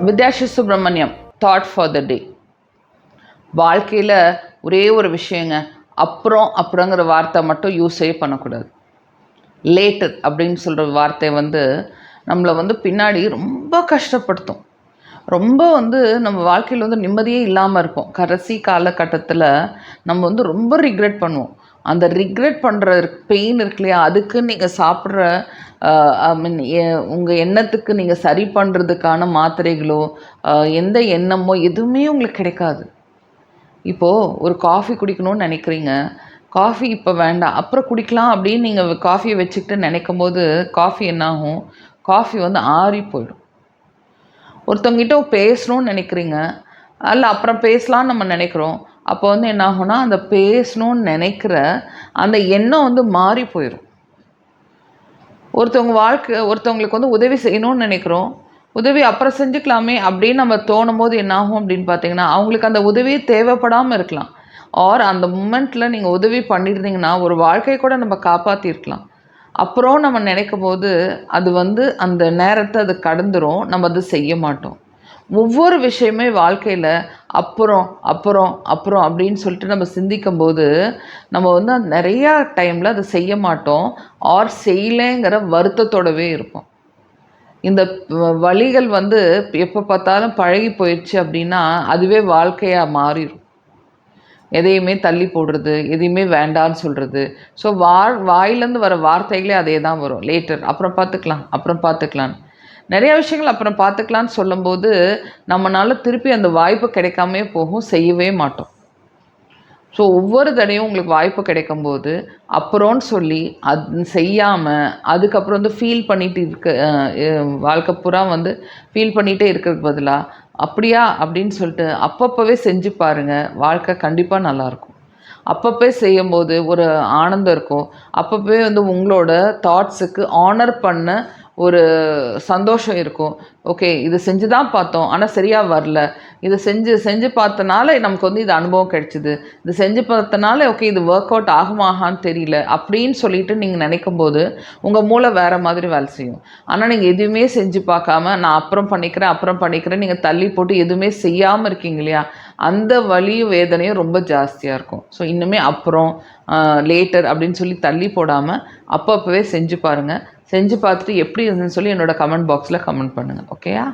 Vidyasri Subramaniam thought for the day. வாழ்க்கையில் ஒரே ஒரு விஷயங்க, அப்புறங்கிற வார்த்தை மட்டும் யூஸே பண்ணக்கூடாது. லேட்டர் அப்படின்னு சொல்கிற வார்த்தை நம்மளை பின்னாடி ரொம்ப கஷ்டப்படுத்தும். ரொம்ப நம்ம வாழ்க்கையில் நிம்மதியே இல்லாமல் இருப்போம். கடைசி காலகட்டத்தில் நம்ம ரொம்ப ரிக்ரெட் பண்ணுவோம். அந்த ரிக்ரெட் பண்ணுற பெயின் இருக்கு இல்லையா, அதுக்கு நீங்கள் சாப்பிட்ற ஐ மீன் உங்கள் எண்ணத்துக்கு நீங்கள் சரி பண்ணுறதுக்கான மாத்திரைகளோ எந்த எண்ணமோ எதுவுமே உங்களுக்கு கிடைக்காது. இப்போது ஒரு காஃபி குடிக்கணும்னு நினைக்கிறீங்க, காஃபி இப்போ வேண்டாம் அப்புறம் குடிக்கலாம் அப்படின்னு நீங்கள் காஃபியை வச்சுக்கிட்டு நினைக்கும் போது காஃபி என்னாகும், காஃபி ஆறி போயிடும். ஒருத்தவங்கிட்ட பேசணும்னு நினைக்கிறீங்க, அதில் அப்புறம் பேசலான்னு நம்ம நினைக்கிறோம். அப்போ என்ன ஆகும்னா, அந்த பேசணும்னு நினைக்கிற அந்த எண்ணம் மாறி போயிடும். ஒருத்தவங்களுக்கு உதவி செய்யணும்னு நினைக்கிறோம், உதவி அப்புறம் செஞ்சுக்கலாமே அப்படின்னு நம்ம தோணும் போது என்னாகும் அப்படின்னு பார்த்தீங்கன்னா, அவங்களுக்கு அந்த உதவி தேவைப்படாமல் இருக்கலாம். ஆர் அந்த மூமெண்ட்டில் நீங்கள் உதவி பண்ணியிருந்தீங்கன்னா ஒரு வாழ்க்கையை கூட நம்ம காப்பாற்றிருக்கலாம். அப்புறம் நம்ம நினைக்கும் போது அது அந்த நேரத்தை அது கடந்துரும், நம்ம அது செய்ய மாட்டோம். ஒவ்வொரு விஷயமே வாழ்க்கையில் அப்புறம் அப்புறம் அப்புறம் அப்படின்னு சொல்லிட்டு நம்ம சிந்திக்கும்போது நம்ம நிறையா டைமில் அதை செய்ய மாட்டோம், ஆர் செய்யலைங்கிற வருத்தத்தோடவே இருப்போம். இந்த வழிகள் எப்போ பார்த்தாலும் பழகி போயிடுச்சு அப்படின்னா அதுவே வாழ்க்கையாக மாறிடும். எதையுமே தள்ளி போடுறது, எதையுமே வேண்டான்னு சொல்கிறது. ஸோ வாயிலேருந்து வர வார்த்தைகளே அதே தான் வரும். லேட்டர், அப்புறம் பார்த்துக்கலாம். நிறைய விஷயங்கள் அப்புறம் பார்த்துக்கலான்னு சொல்லும்போது நம்மளால் திருப்பி அந்த வாய்ப்பு கிடைக்காமே போகும், செய்யவே மாட்டோம். ஸோ ஒவ்வொரு தடையும் உங்களுக்கு வாய்ப்பு கிடைக்கும்போது அப்புறம்னு சொல்லி அது செய்யாமல் அதுக்கப்புறம் ஃபீல் பண்ணிட்டு வாழ்க்கை பூரா ஃபீல் பண்ணிகிட்டே இருக்கிறதுக்கு பதிலாக அப்படியா அப்படின்னு சொல்லிட்டு அப்பப்போவே செஞ்சு பாருங்கள். வாழ்க்கை கண்டிப்பாக நல்லாயிருக்கும். அப்பப்போ செய்யும்போது ஒரு ஆனந்தம் இருக்கும். அப்பப்போவே உங்களோட தாட்ஸுக்கு ஆனர் பண்ண ஒரு சந்தோஷம் இருக்கும். ஓகே, இது செஞ்சு தான் பார்த்தோம், ஆனால் சரியாக வரல. இது செஞ்சு பார்த்தனால நமக்கு இது அனுபவம் கிடைச்சிது. இது செஞ்சு பார்த்தனால ஓகே இது ஒர்க் அவுட் ஆகுமாகான்னு தெரியல அப்படின்னு சொல்லிட்டு நீங்கள் நினைக்கும்போது உங்கள் மூளை வேறு மாதிரி வேலை செய்யும். ஆனால் நீங்கள் எதுவுமே செஞ்சு பார்க்காம நான் அப்புறம் பண்ணிக்கிறேன் நீங்கள் தள்ளி போட்டு எதுவுமே செய்யாமல் இருக்கீங்க இல்லையா, அந்த வலியும் வேதனையும் ரொம்ப ஜாஸ்தியாக இருக்கும். ஸோ இன்னுமே அப்புறம் லேட்டர் அப்படின்னு சொல்லி தள்ளி போடாமல் அப்பப்போவே செஞ்சு பாருங்கள். செஞ்சு பார்த்துட்டு எப்படி இருந்துன்னு சொல்லி என்னோடய கமெண்ட் பாக்ஸில் கமெண்ட் பண்ணுங்கள். ஓகேயா?